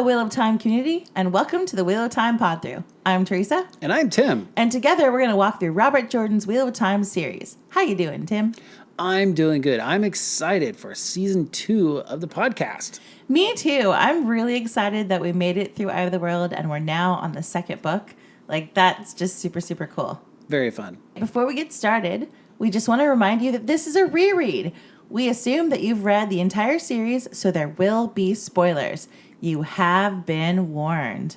Wheel of Time community, and welcome to the Wheel of Time Pod-Thru. I'm Teresa. And I'm Tim. And together we're going to walk through Robert Jordan's Wheel of Time series. How you doing, Tim? I'm doing good. I'm excited for season 2 of the podcast. Me too. I'm really excited that we made it through Eye of the World and we're now on the second book. That's just super, super cool. Very fun. Before we get started, we just want to remind you that this is a reread. We assume that you've read the entire series, so there will be spoilers. You have been warned.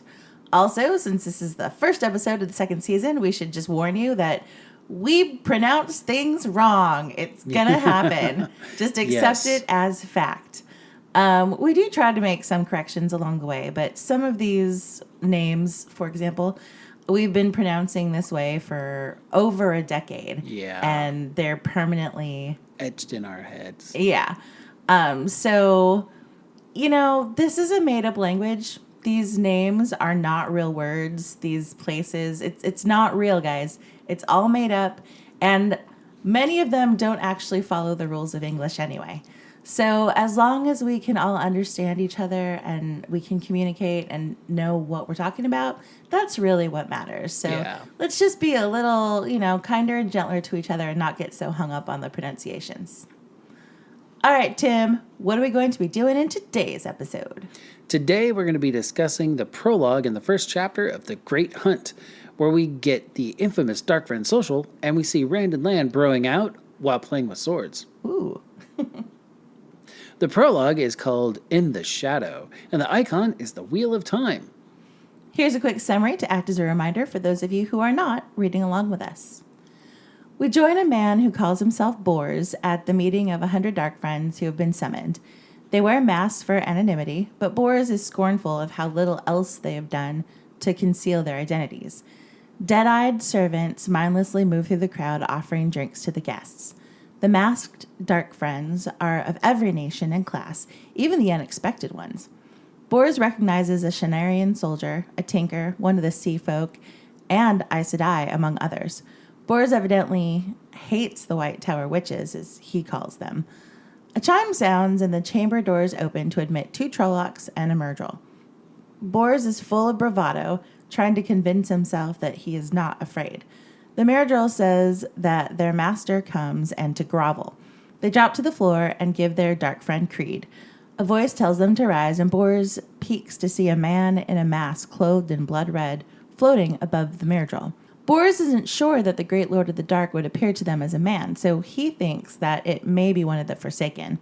Also, since this is the first episode of the second season, we should just warn you that we pronounce things wrong. It's going to happen. Just accept it as fact. We do try to make some corrections along the way, but some of these names, for example, we've been pronouncing this way for over a decade. Yeah. And they're permanently etched in our heads. Yeah. So, this is a made-up language. These names are not real words. These places, it's not real, guys. It's all made up. And many of them don't actually follow the rules of English anyway. So as long as we can all understand each other and we can communicate and know what we're talking about, that's really what matters. So Let's just be a little, kinder and gentler to each other and not get so hung up on the pronunciations. All right, Tim, what are we going to be doing in today's episode? Today we're going to be discussing the prologue in the first chapter of The Great Hunt, where we get the infamous Dark Friend social and we see Rand and Lan broing out while playing with swords. Ooh. The prologue is called In the Shadow, and the icon is the Wheel of Time. Here's a quick summary to act as a reminder for those of you who are not reading along with us. We join a man who calls himself Bors at the meeting of 100 Dark Friends who have been summoned. They wear masks for anonymity, but Bors is scornful of how little else they have done to conceal their identities. Dead-eyed servants mindlessly move through the crowd offering drinks to the guests. The masked Dark Friends are of every nation and class, even the unexpected ones. Bors recognizes a Shannarian soldier, a tinker, one of the sea folk, and Aes Sedai, among others. Bors evidently hates the White Tower witches, as he calls them. A chime sounds and the chamber doors open to admit 2 Trollocs and a Myrtle. Bors is full of bravado, trying to convince himself that he is not afraid. The Myrtle says that their master comes and to grovel. They drop to the floor and give their dark friend creed. A voice tells them to rise, and Bors peeks to see a man in a mask clothed in blood red floating above the Myrtle. Bors isn't sure that the Great Lord of the Dark would appear to them as a man, so he thinks that it may be one of the Forsaken.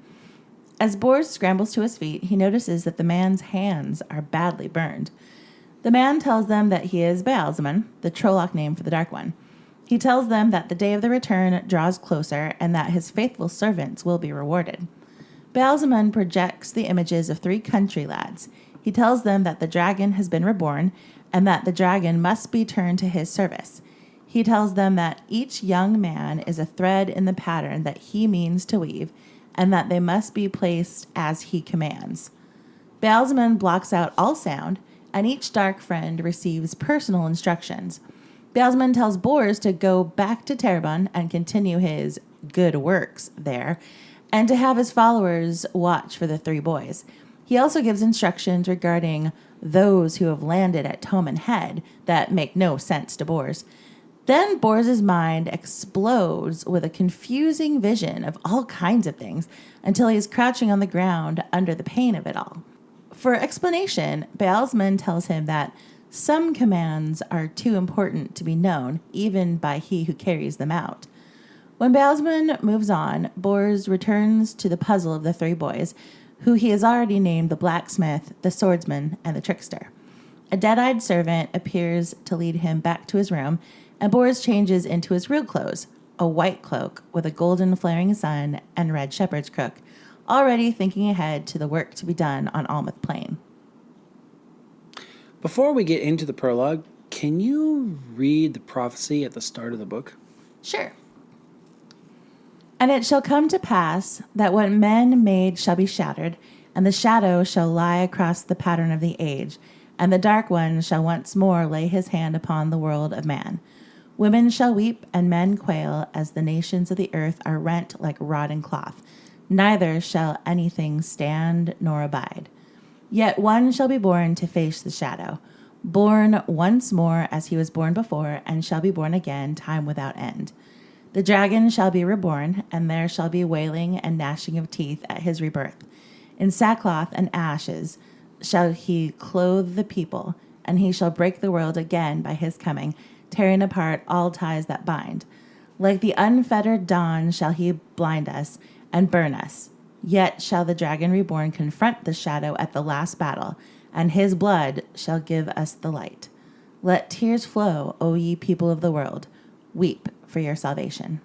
As Bors scrambles to his feet, he notices that the man's hands are badly burned. The man tells them that he is Baalzamon, the Trolloc name for the Dark One. He tells them that the day of the return draws closer and that his faithful servants will be rewarded. Baalzamon projects the images of 3 country lads. He tells them that the dragon has been reborn and that the dragon must be turned to his service. He tells them that each young man is a thread in the pattern that he means to weave and that they must be placed as he commands. Baalzamon blocks out all sound, and each dark friend receives personal instructions. Baalzamon tells Bors to go back to Terrebonne and continue his good works there, and to have his followers watch for the 3 boys. He also gives instructions regarding those who have landed at Toman Head that make no sense to Bors. Then Bors' mind explodes with a confusing vision of all kinds of things until he is crouching on the ground under the pain of it all. For explanation, Baalzamon tells him that some commands are too important to be known, even by he who carries them out. When Baalzamon moves on, Bors returns to the puzzle of the 3 boys, who he has already named the blacksmith, the swordsman, and the trickster. A dead-eyed servant appears to lead him back to his room, and Bors changes into his real clothes, a white cloak with a golden flaring sun and red shepherd's crook, already thinking ahead to the work to be done on Almouth Plain. Before we get into the prologue, can you read the prophecy at the start of the book? Sure. And it shall come to pass that what men made shall be shattered, and the shadow shall lie across the pattern of the age, and the Dark One shall once more lay his hand upon the world of man. Women shall weep, and men quail, as the nations of the earth are rent like rotting cloth. Neither shall anything stand nor abide. Yet one shall be born to face the shadow, born once more as he was born before, and shall be born again, time without end. The dragon shall be reborn, and there shall be wailing and gnashing of teeth at his rebirth. In sackcloth and ashes shall he clothe the people, and he shall break the world again by his coming, tearing apart all ties that bind. Like the unfettered dawn shall he blind us and burn us. Yet shall the dragon reborn confront the shadow at the last battle, and his blood shall give us the light. Let tears flow, O ye people of the world. Weep for your salvation.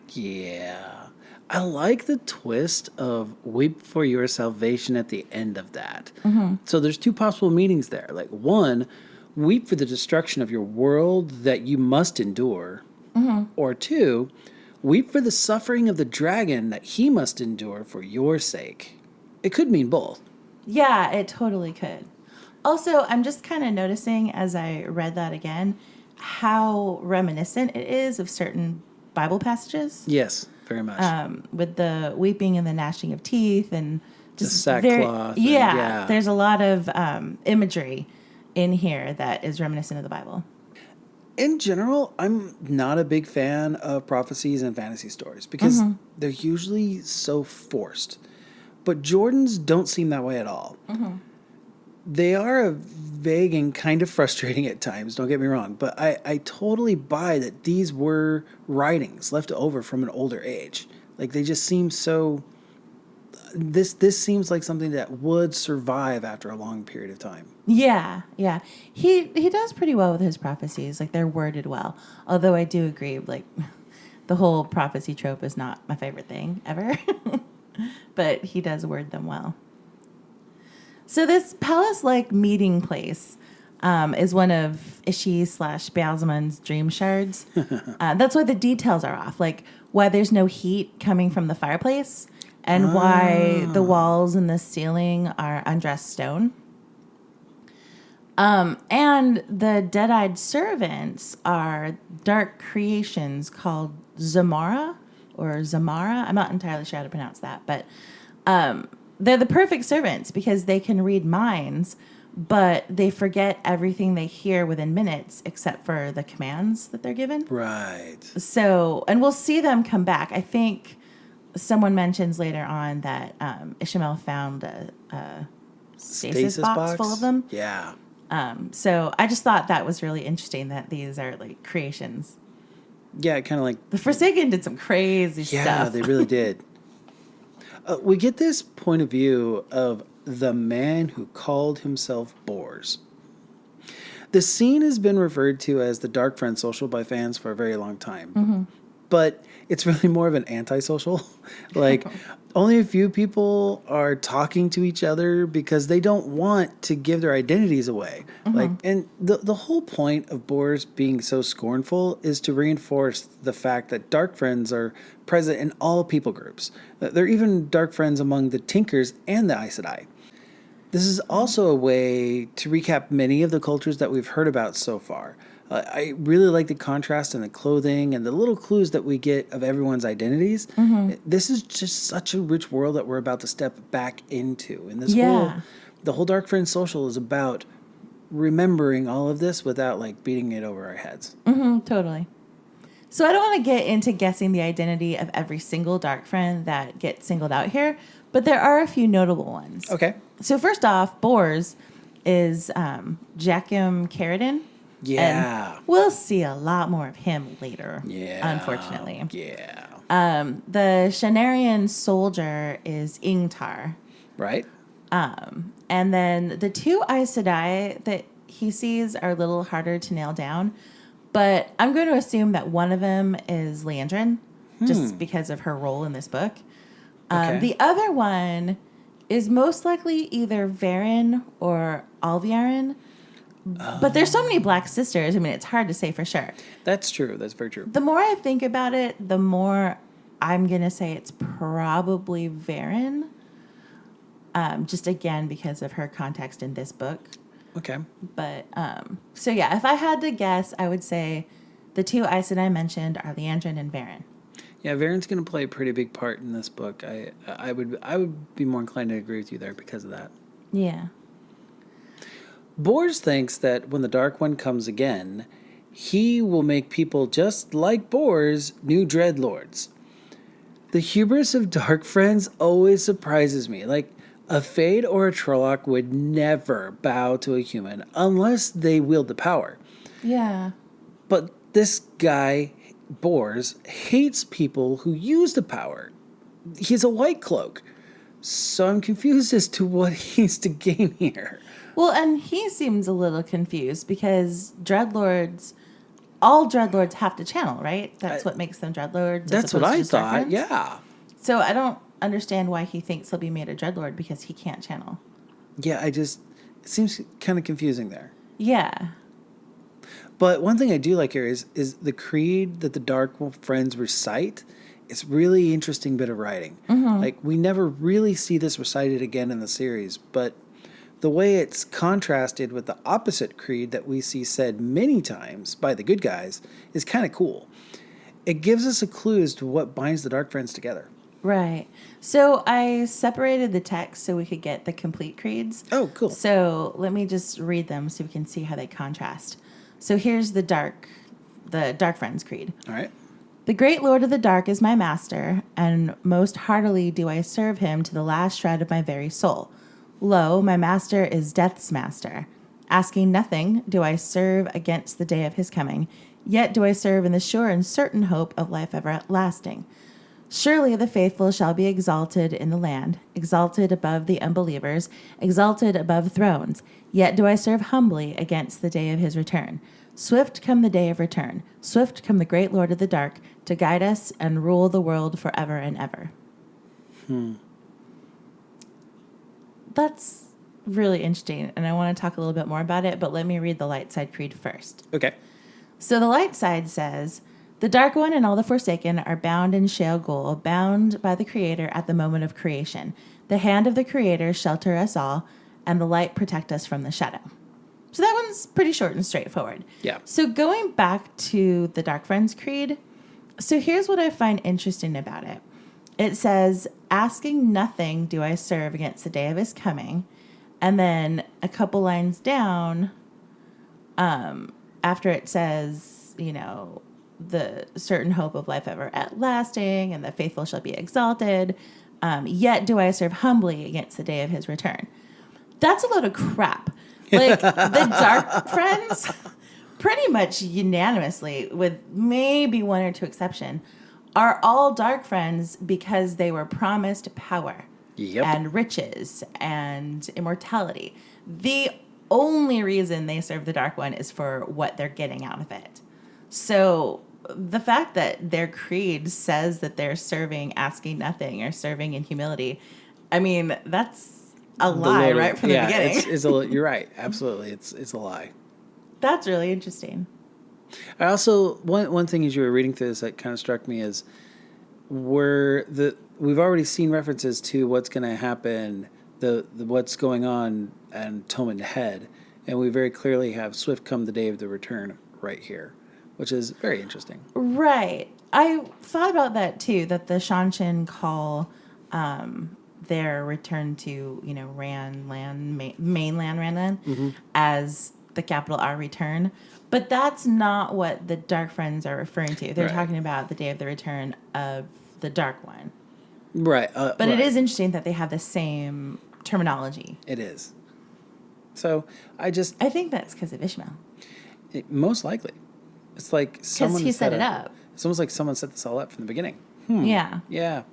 Yeah. I like the twist of weep for your salvation at the end of that. So there's two possible meanings there. Like, one, weep for the destruction of your world that you must endure. Or two, weep for the suffering of the dragon that he must endure for your sake. It could mean both. Yeah, it totally could. Also, I'm just kind of noticing as I read that again how reminiscent it is of certain Bible passages. Yes, very much. With the weeping and the gnashing of teeth and just sackcloth. Yeah, there's a lot of imagery in here that is reminiscent of the Bible. In general, I'm not a big fan of prophecies and fantasy stories because they're usually so forced. But Jordan's don't seem that way at all. They are vague and kind of frustrating at times, don't get me wrong. But I totally buy that these were writings left over from an older age. Like, they just seem so... This seems like something that would survive after a long period of time. Yeah. He does pretty well with his prophecies. Like, they're worded well. Although I do agree, like, the whole prophecy trope is not my favorite thing ever. But he does word them well. So this palace-like meeting place is one of Ishi/Baalzamann's dream shards. That's why the details are off. Like, why there's no heat coming from the fireplace and why the walls and the ceiling are undressed stone. And the dead-eyed servants are dark creations called Zamara or Zamara. I'm not entirely sure how to pronounce that, but they're the perfect servants because they can read minds, but they forget everything they hear within minutes except for the commands that they're given. Right. So, and we'll see them come back. I think someone mentions later on that Ishmael found a stasis box full of them. Yeah. So I just thought that was really interesting that these are like creations. Yeah, kind of like... The Forsaken did some crazy stuff. Yeah, they really did. We get this point of view of the man who called himself Bors. The scene has been referred to as the Dark Friend Social by fans for a very long time. But it's really more of an antisocial. Like, only a few people are talking to each other because they don't want to give their identities away. Like, and the whole point of Bors being so scornful is to reinforce the fact that dark friends are present in all people groups. They're even dark friends among the Tinkers and the Aes Sedai. This is also a way to recap many of the cultures that we've heard about so far. I really like the contrast in the clothing and the little clues that we get of everyone's identities. This is just such a rich world that we're about to step back into. And this the whole Dark Friend Social is about remembering all of this without like beating it over our heads. Totally. So I don't want to get into guessing the identity of every single dark friend that gets singled out here, but there are a few notable ones. Okay. So first off, Bors is Jackim Carradine. Yeah. And we'll see a lot more of him later, unfortunately. Yeah. The Shanarian soldier is Ingtar. Right. And then the two Aes Sedai that he sees are a little harder to nail down, but I'm going to assume that one of them is Leandrin, just because of her role in this book. The other one is most likely either Varen or Alviarin. But there's so many Black sisters. I mean, it's hard to say for sure. That's true. That's very true. The more I think about it, the more I'm going to say it's probably Varen. Just again, because of her context in this book. Okay. But, so yeah, if I had to guess, I would say the two Aes Sedai I mentioned are Leandrin and Varen. Yeah, Varen's going to play a pretty big part in this book. I would be more inclined to agree with you there because of that. Yeah. Bors thinks that when the Dark One comes again, he will make people just like Bors new Dreadlords. The hubris of Dark Friends always surprises me. Like, a Fade or a Trolloc would never bow to a human unless they wield the power. Yeah. But this guy, Bors, hates people who use the power. He's a white cloak. So I'm confused as to what he's to gain here. Well, and he seems a little confused because dreadlords, all dreadlords have to channel, right? That's what makes them dreadlords. That's what I thought, yeah. So I don't understand why he thinks he'll be made a dreadlord because he can't channel. Yeah, it seems kind of confusing there. Yeah. But one thing I do like here is the creed that the Dark Friends recite. It's really interesting bit of writing. Mm-hmm. Like, we never really see this recited again in the series, but the way it's contrasted with the opposite creed that we see said many times by the good guys is kind of cool. It gives us a clue as to what binds the Dark Friends together. Right. So I separated the text so we could get the complete creeds. Oh, cool. So let me just read them so we can see how they contrast. So here's the Dark Friends creed. All right. The great Lord of the Dark is my master, and most heartily do I serve him to the last shred of my very soul. Lo, my master is death's master. Asking nothing do I serve against the day of his coming, yet do I serve in the sure and certain hope of life everlasting. Surely the faithful shall be exalted in the land, exalted above the unbelievers, exalted above thrones. Yet do I serve humbly against the day of his return. Swift come the day of return. Swift come the great Lord of the Dark to guide us and rule the world forever and ever. That's really interesting, and I want to talk a little bit more about it, but let me read the light side creed first. Okay. So the light side says, the Dark One and all the Forsaken are bound in shale goal, bound by the Creator at the moment of creation. The hand of the Creator shelter us all, and the light protect us from the shadow. So that one's pretty short and straightforward. Yeah. So going back to the Dark Friends creed, so here's what I find interesting about it. It says, asking nothing do I serve against the day of his coming. And then a couple lines down, after it says, the certain hope of life everlasting and the faithful shall be exalted, yet do I serve humbly against the day of his return. That's a load of crap. Like, the Dark Friends, pretty much unanimously, with maybe one or two exceptions, are all Dark Friends because they were promised power and riches and immortality. The only reason they serve the Dark One is for what they're getting out of it. So the fact that their creed says that they're serving asking nothing or serving in humility, I mean, that's a lie right from the beginning. You're right. Absolutely. It's a lie. That's really interesting. I also, one thing as you were reading through this that kind of struck me is we've already seen references to what's going to happen, the what's going on and Tome Head, and we very clearly have Swift come the day of the return right here, which is very interesting. Right. I thought about that too, that the Shanshin call their return to, mainland Ranland as the capital R return. But that's not what the Dark Friends are referring to. They're talking about the day of the return of the Dark One. Right. But it is interesting that they have the same terminology. It is. So I think that's because of Ishmael. Most likely. It's like someone he set it up. It's almost like someone set this all up from the beginning. Yeah. Yeah.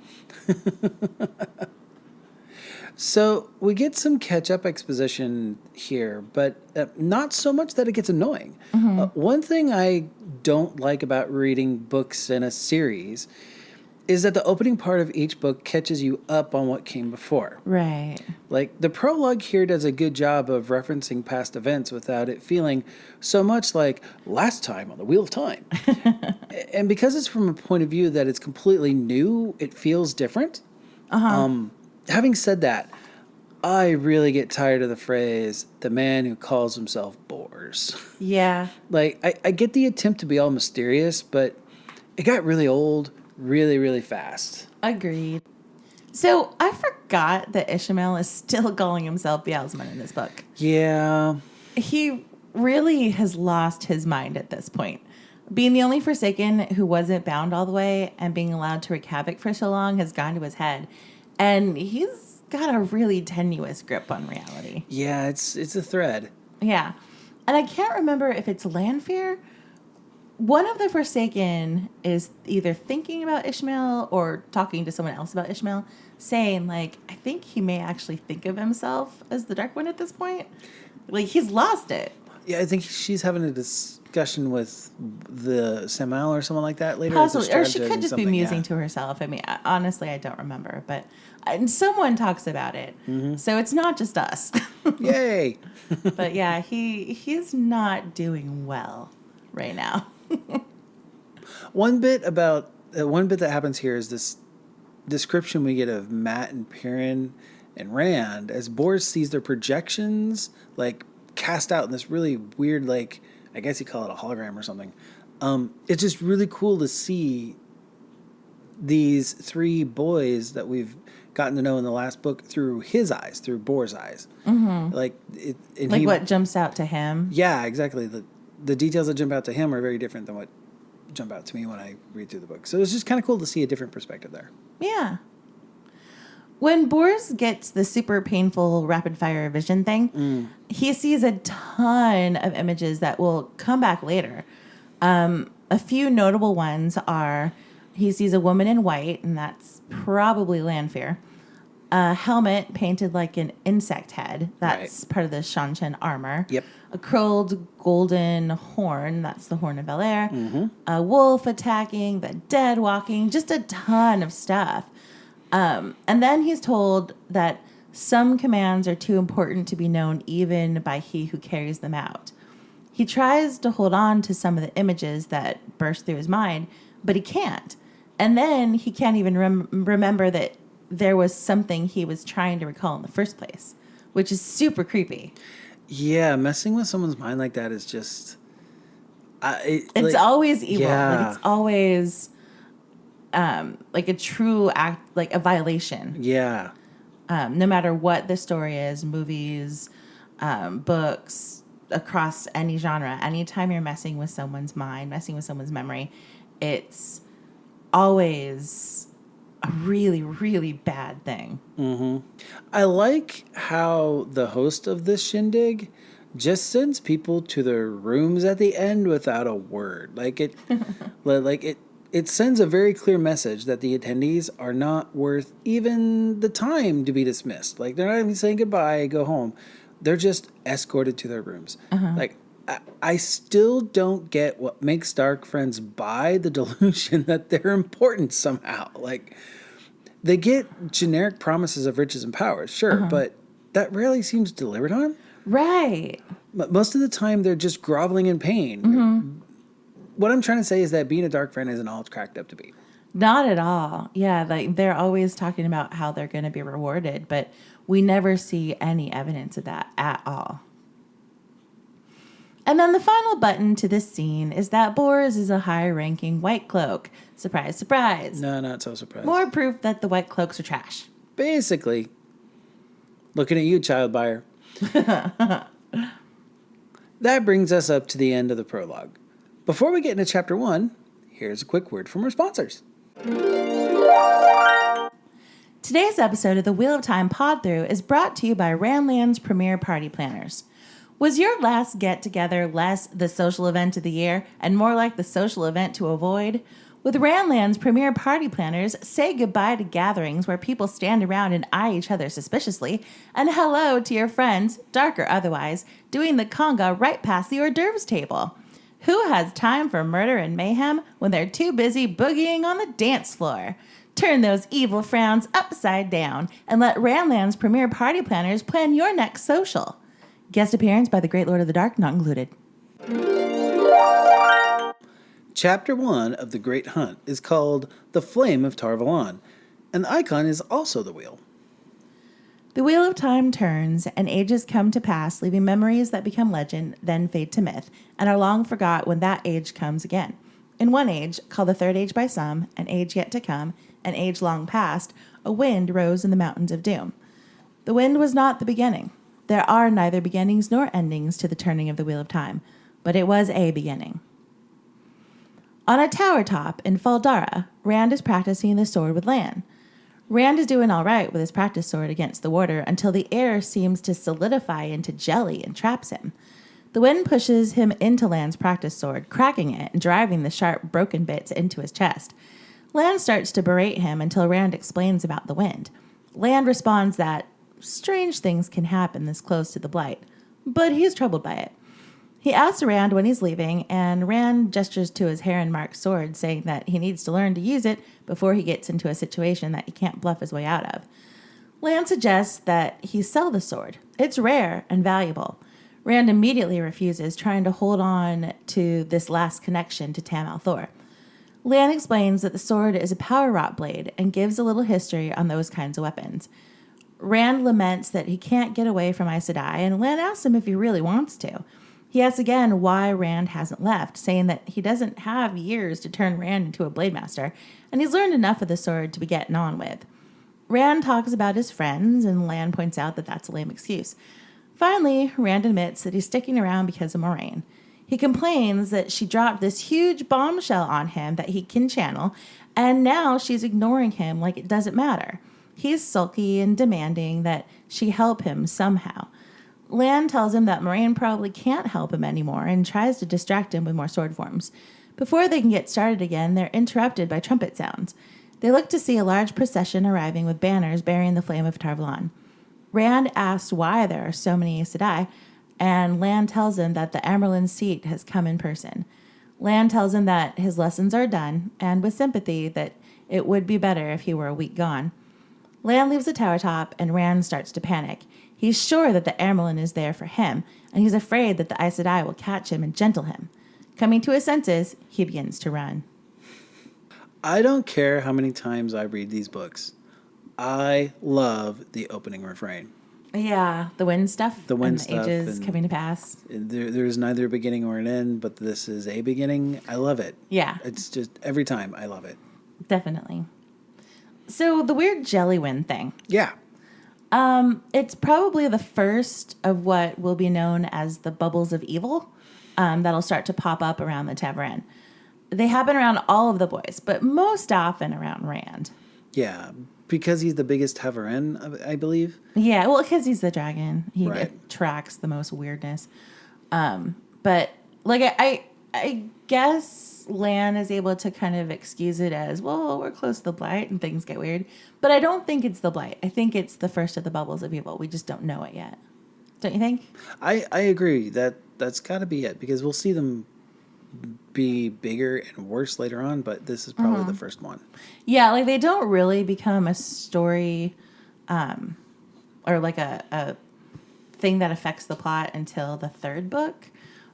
So we get some catch-up exposition here, but not so much that it gets annoying. Mm-hmm. One thing I don't like about reading books in a series is that the opening part of each book catches you up on what came before. Right. Like, the prologue here does a good job of referencing past events without it feeling so much like last time on the Wheel of Time. And because it's from a point of view that it's completely new, it feels different. Having said that, I really get tired of the phrase, the man who calls himself Bors. Yeah. Like, I get the attempt to be all mysterious, but it got really old really, really fast. Agreed. So I forgot that Ishmael is still calling himself Beelzebub in this book. Yeah. He really has lost his mind at this point. Being the only Forsaken who wasn't bound all the way and being allowed to wreak havoc for so long has gone to his head. And he's got a really tenuous grip on reality. Yeah, it's a thread. Yeah. And I can't remember if it's Lanfear. One of the Forsaken is either thinking about Ishmael or talking to someone else about Ishmael, saying, like, I think he may actually think of himself as the Dark One at this point. Like, he's lost it. Yeah, I think she's having a discussion with the Samael or someone like that later. Possibly. Or she could just be musing to herself. I mean, honestly, I don't remember. But someone talks about it. Mm-hmm. So it's not just us. Yay! But yeah, he's not doing well right now. One bit that happens here is this description we get of Matt and Perrin and Rand as Bors sees their projections like cast out in this really weird, like, I guess you call it a hologram or something. It's just really cool to see these three boys that we've gotten to know in the last book through his eyes, through Bors' eyes. Mm-hmm. What jumps out to him. Yeah, exactly. The details that jump out to him are very different than what jump out to me when I read through the book. So it's just kind of cool to see a different perspective there. Yeah. When Bors gets the super painful rapid fire vision thing, he sees a ton of images that will come back later. A few notable ones are he sees a woman in white, and that's probably Lanfear. A helmet painted like an insect head. That's part of the Shan-Chen armor. Yep. A curled golden horn. That's the Horn of Bel-Air. Mm-hmm. A wolf attacking. The dead walking. Just a ton of stuff. And then he's told that some commands are too important to be known even by he who carries them out. He tries to hold on to some of the images that burst through his mind, but he can't. And then he can't even remember that there was something he was trying to recall in the first place, which is super creepy. Yeah, messing with someone's mind like that is just... it's always evil. Yeah. Like, it's always like a true act, like a violation. Yeah. No matter what the story is, movies, books, across any genre, anytime you're messing with someone's mind, messing with someone's memory, it's always a really, really bad thing. Mm-hmm. I like how the host of this shindig just sends people to their rooms at the end without a word. It sends a very clear message that the attendees are not worth even the time to be dismissed. Like, they're not even saying goodbye, go home. They're just escorted to their rooms. Uh-huh. Like, I still don't get what makes Dark Friends buy the delusion that they're important somehow. Like, they get generic promises of riches and powers, sure, but that rarely seems delivered on. Right. But most of the time, they're just groveling in pain. Mm-hmm. What I'm trying to say is that being a Dark Friend isn't all it's cracked up to be. Not at all. Yeah, like, they're always talking about how they're going to be rewarded, but we never see any evidence of that at all. And then the final button to this scene is that Bors is a high-ranking White Cloak. Surprise, surprise. No, not so surprised. More proof that the White Cloaks are trash. Basically. Looking at you, child buyer. That brings us up to the end of the prologue. Before we get into Chapter 1, here's a quick word from our sponsors. Today's episode of the Wheel of Time Pod-Thru is brought to you by Randland's Premier Party Planners. Was your last get-together less the social event of the year and more like the social event to avoid? With Randland's Premier Party Planners, say goodbye to gatherings where people stand around and eye each other suspiciously, and hello to your friends, dark or otherwise, doing the conga right past the hors d'oeuvres table. Who has time for murder and mayhem when they're too busy boogieing on the dance floor? Turn those evil frowns upside down and let Randland's Premier Party Planners plan your next social. Guest appearance by the Great Lord of the Dark not included. Chapter 1 of The Great Hunt is called The Flame of Tar-Valon, and the icon is also the wheel. The wheel of time turns, and ages come to pass, leaving memories that become legend, then fade to myth, and are long forgot when that age comes again. In one age, called the Third Age by some, an age yet to come, an age long past, a wind rose in the mountains of doom. The wind was not the beginning. There are neither beginnings nor endings to the turning of the wheel of time, but it was a beginning. On a tower top in Faldara, Rand is practicing the sword with Lan. Rand is doing all right with his practice sword against the warder until the air seems to solidify into jelly and traps him. The wind pushes him into Lan's practice sword, cracking it and driving the sharp, broken bits into his chest. Lan starts to berate him until Rand explains about the wind. Lan responds that strange things can happen this close to the blight, but he's troubled by it. He asks Rand when he's leaving, and Rand gestures to his Heron-marked sword, saying that he needs to learn to use it before he gets into a situation that he can't bluff his way out of. Lan suggests that he sell the sword. It's rare and valuable. Rand immediately refuses, trying to hold on to this last connection to Tam al'Thor. Lan explains that the sword is a power wrought blade and gives a little history on those kinds of weapons. Rand laments that he can't get away from Aes Sedai, and Lan asks him if he really wants to. He asks again why Rand hasn't left, saying that he doesn't have years to turn Rand into a blade master, and he's learned enough of the sword to be getting on with. Rand talks about his friends, and Lan points out that that's a lame excuse. Finally, Rand admits that he's sticking around because of Moraine. He complains that she dropped this huge bombshell on him that he can channel, and now she's ignoring him like it doesn't matter. He's sulky and demanding that she help him somehow. Lan tells him that Moraine probably can't help him anymore and tries to distract him with more sword forms. Before they can get started again, they're interrupted by trumpet sounds. They look to see a large procession arriving with banners bearing the flame of Tar-Valon. Rand asks why there are so many Aes Sedai, and Lan tells him that the Amyrlin seat has come in person. Lan tells him that his lessons are done, and with sympathy that it would be better if he were a week gone. Lan leaves the tower top, and Rand starts to panic. He's sure that the Amyrlin is there for him, and he's afraid that the Aes Sedai will catch him and gentle him. Coming to his senses, he begins to run. I don't care how many times I read these books. I love the opening refrain. Yeah, the wind stuff. The wind and stuff. The ages coming to pass. There's neither a beginning or an end, but this is a beginning. I love it. Yeah. It's just every time I love it. Definitely. So the weird jelly wind thing. Yeah. It's probably the first of what will be known as the bubbles of evil that'll start to pop up around the Tavern. They happen around all of the boys, but most often around Rand. Yeah, because he's the biggest Tavern, I believe. Yeah, well, because he's the dragon. He Right. attracts the most weirdness. But, like, I guess Lan is able to kind of excuse it as, well, we're close to the blight and things get weird. But I don't think it's the blight. I think it's the first of the bubbles of evil. We just don't know it yet. Don't you think? I agree. That's got to be it, because we'll see them be bigger and worse later on, but this is probably the first one. Yeah, like they don't really become a story or like a thing that affects the plot until the third book.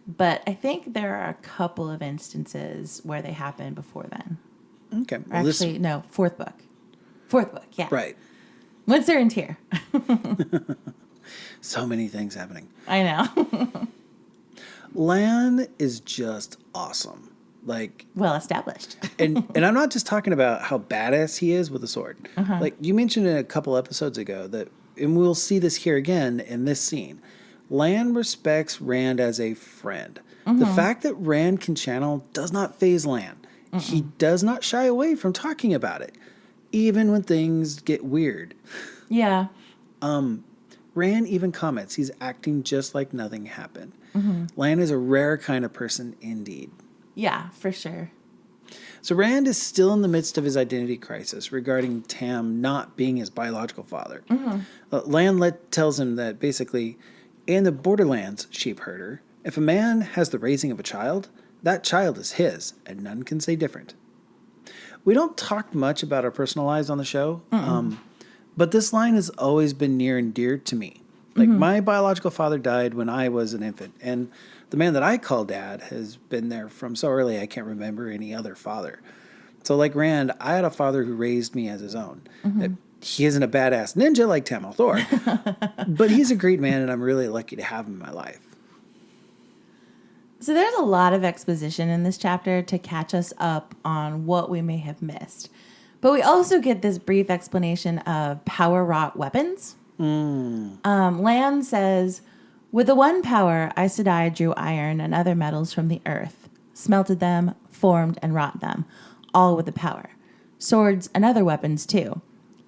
But I think there are a couple of instances where they happen before then. Okay. Well, actually, no, fourth book. Fourth book, yeah. Right. Once they're in tier. So many things happening. I know. Lan is just awesome. Like, Well established. and I'm not just talking about how badass he is with a sword. Like you mentioned in a couple episodes ago that, and we'll see this here again in this scene, Lan respects Rand as a friend. The fact that Rand can channel does not faze Lan. He does not shy away from talking about it, even when things get weird. Yeah. Rand even comments he's acting just like nothing happened. Lan is a rare kind of person indeed. Yeah, for sure. So Rand is still in the midst of his identity crisis regarding Tam not being his biological father. Lan tells him that basically, in the Borderlands sheep herder, if a man has the raising of a child, that child is his, and none can say different. We don't talk much about our personal lives on the show, but this line has always been near and dear to me. Like, my biological father died when I was an infant, and the man that I call dad has been there from so early I can't remember any other father. So like Rand, I had a father who raised me as his own. He isn't a badass ninja like Tam al'Thor, but he's a great man, and I'm really lucky to have him in my life. So there's a lot of exposition in this chapter to catch us up on what we may have missed. But we also get this brief explanation of power-wrought weapons. Lan says, with the one power, Aes Sedai drew iron and other metals from the earth, smelted them, formed, and wrought them, all with the power. Swords and other weapons, too.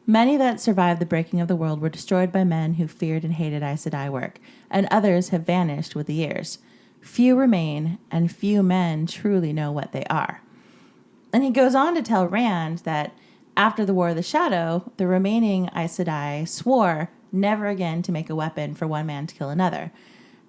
Many that survived the breaking of the world were destroyed by men who feared and hated Aes Sedai work, and others have vanished with the years. Few remain, and few men truly know what they are. And he goes on to tell Rand that after the War of the Shadow, the remaining Aes Sedai swore never again to make a weapon for one man to kill another.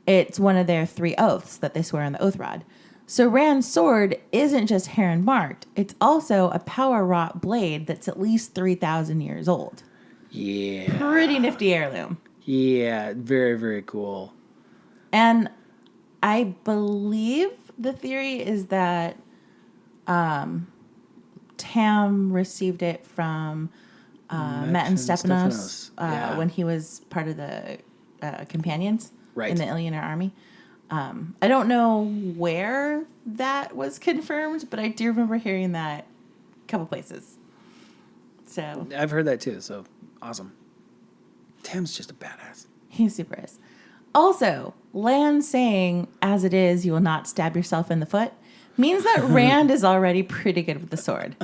It's one of their 3 oaths that they swear on the oath rod. So Rand's sword isn't just Heron marked. It's also a power-wrought blade that's at least 3,000 years old. Yeah. Pretty nifty heirloom. Yeah, very, very cool. And I believe the theory is that Tam received it from Met and Stephanos when he was part of the companions in the Illianer army. I don't know where that was confirmed, but I do remember hearing that a couple places. So I've heard that too, so awesome. Tam's just a badass. He super is. Also, Lan saying, as it is, you will not stab yourself in the foot, means that Rand is already pretty good with the sword.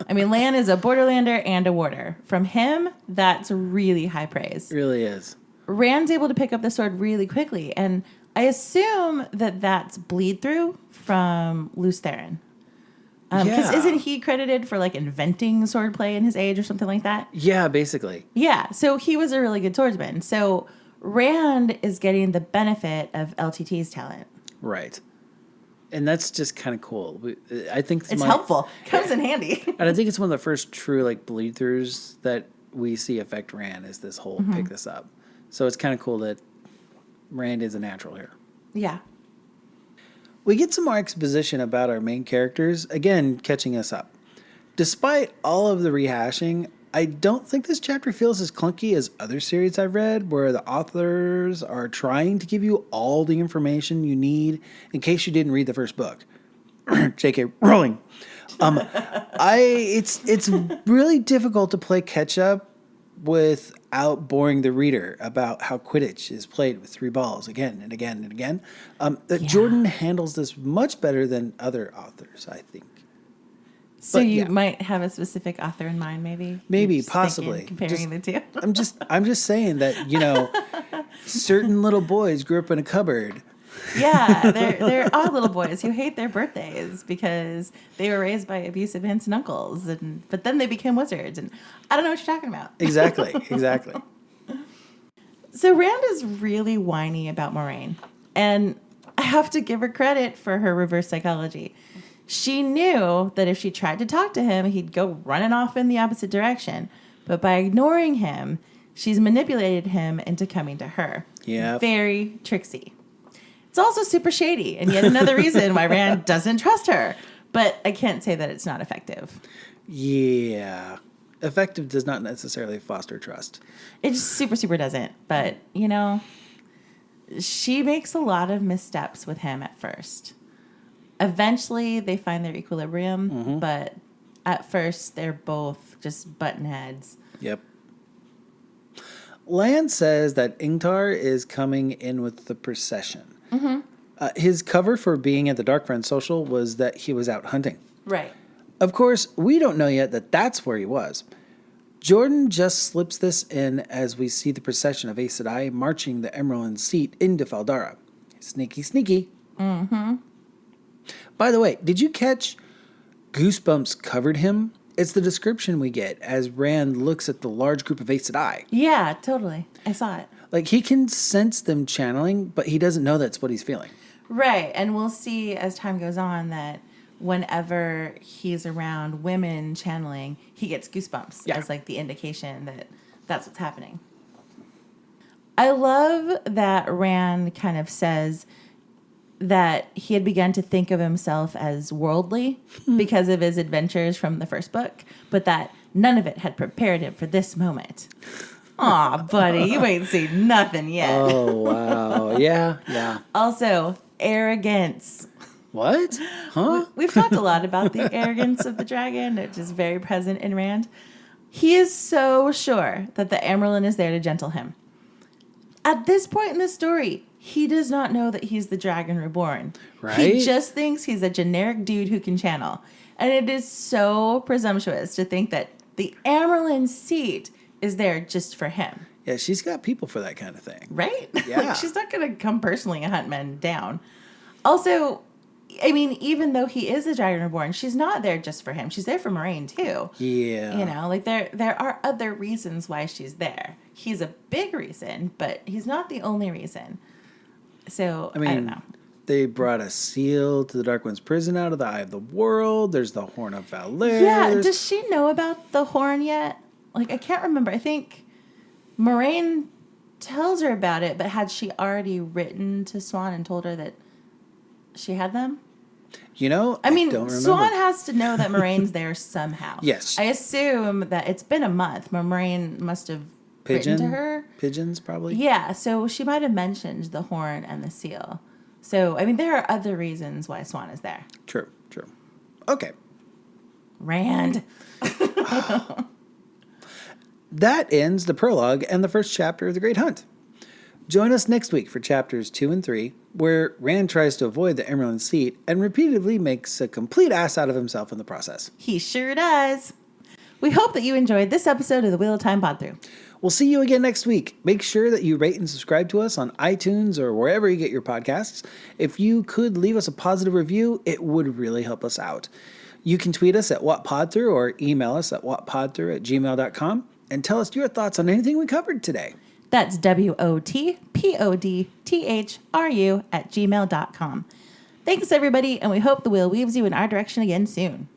I mean, Lan is a Borderlander and a warder. From him, that's really high praise. It really is. Rand's able to pick up the sword really quickly, and I assume that that's bleed through from Lews Therin. Because isn't he credited for like inventing swordplay in his age or something like that? Yeah, basically. Yeah, so he was a really good swordsman. So Rand is getting the benefit of LTT's talent. Right. And that's just kind of cool. I think it's helpful. Comes in handy. And I think it's one of the first true like bleed throughs that we see affect Rand is this whole pick this up. So it's kind of cool that Rand is a natural here. Yeah. We get some more exposition about our main characters, again, catching us up. Despite all of the rehashing, I don't think this chapter feels as clunky as other series I've read, where the authors are trying to give you all the information you need in case you didn't read the first book. J.K. Rowling. It's really difficult to play catch up without boring the reader about how Quidditch is played with 3 balls again and again and again. Jordan handles this much better than other authors, I think. So you might have a specific author in mind, maybe? Maybe, possibly. Comparing the two. I'm just saying that, certain little boys grew up in a cupboard. Yeah, they're odd little boys who hate their birthdays because they were raised by abusive aunts and uncles, but then they became wizards, and I don't know what you're talking about. Exactly. So Rand is really whiny about Moraine, and I have to give her credit for her reverse psychology. She knew that if she tried to talk to him, he'd go running off in the opposite direction, but by ignoring him, she's manipulated him into coming to her. Yeah. Very tricksy. It's also super shady, and yet another reason why Rand doesn't trust her. But I can't say that it's not effective. Yeah. Effective does not necessarily foster trust. It just super doesn't. But, she makes a lot of missteps with him at first. Eventually, they find their equilibrium, but at first, they're both just button heads. Yep. Lan says that Ingtar is coming in with the procession. His cover for being at the Dark Friends social was that he was out hunting. Right. Of course, we don't know yet that that's where he was. Jordan just slips this in as we see the procession of Aes Sedai marching the Emerald seat into Faldara. Sneaky, sneaky. By the way, did you catch Goosebumps covered him? It's the description we get as Rand looks at the large group of Aes Sedai. Yeah, totally. I saw it. Like, he can sense them channeling, but he doesn't know that's what he's feeling. Right, and we'll see as time goes on that whenever he's around women channeling, he gets goosebumps as like the indication that that's what's happening. I love that Rand kind of says that he had begun to think of himself as worldly because of his adventures from the first book, but that none of it had prepared him for this moment. Aw, buddy, you ain't seen nothing yet. Oh, wow. Yeah. Also, arrogance. What? Huh? We've talked a lot about the arrogance of the dragon, which is very present in Rand. He is so sure that the Amaryllis is there to gentle him. At this point in the story, he does not know that he's the Dragon Reborn. Right? He just thinks he's a generic dude who can channel. And it is so presumptuous to think that the Amaryllis seat is there just for him. Yeah, she's got people for that kind of thing. Right? Yeah. Like, she's not going to come personally and hunt men down. Also, I mean, even though he is a Dragon Reborn, she's not there just for him. She's there for Moraine, too. Yeah. You know, like there are other reasons why she's there. He's a big reason, but he's not the only reason. So, I don't know. They brought a seal to the Dark One's prison out of the Eye of the World. There's the Horn of Valor. Yeah, does she know about the horn yet? Like, I can't remember. I think Moraine tells her about it, but had she already written to Swan and told her that she had them? You know, I mean, don't remember. Swan has to know that Moraine's there somehow. Yes. I assume that it's been a month. Moraine must have written to her. Pigeons, probably. Yeah, so she might have mentioned the horn and the seal. So, I mean, there are other reasons why Swan is there. True. Okay. Rand. That ends the prologue and the first chapter of The Great Hunt. Join us next week for chapters 2 and 3, where Rand tries to avoid the Emerald Seat and repeatedly makes a complete ass out of himself in the process. He sure does. We hope that you enjoyed this episode of the Wheel of Time Pod-Thru. We'll see you again next week. Make sure that you rate and subscribe to us on iTunes or wherever you get your podcasts. If you could leave us a positive review, it would really help us out. You can tweet us at Pod-Thru or email us at whatpodthru@gmail.com and tell us your thoughts on anything we covered today. That's WOTPODTHRU@gmail.com. Thanks, everybody, and we hope the wheel weaves you in our direction again soon.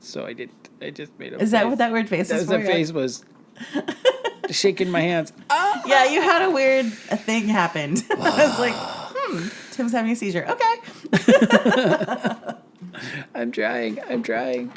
So I didn't. I just made a Is that what that weird face is for? That face was shaking my hands. Yeah, you had a weird thing happened. I was like, Tim's having a seizure. Okay. I'm trying.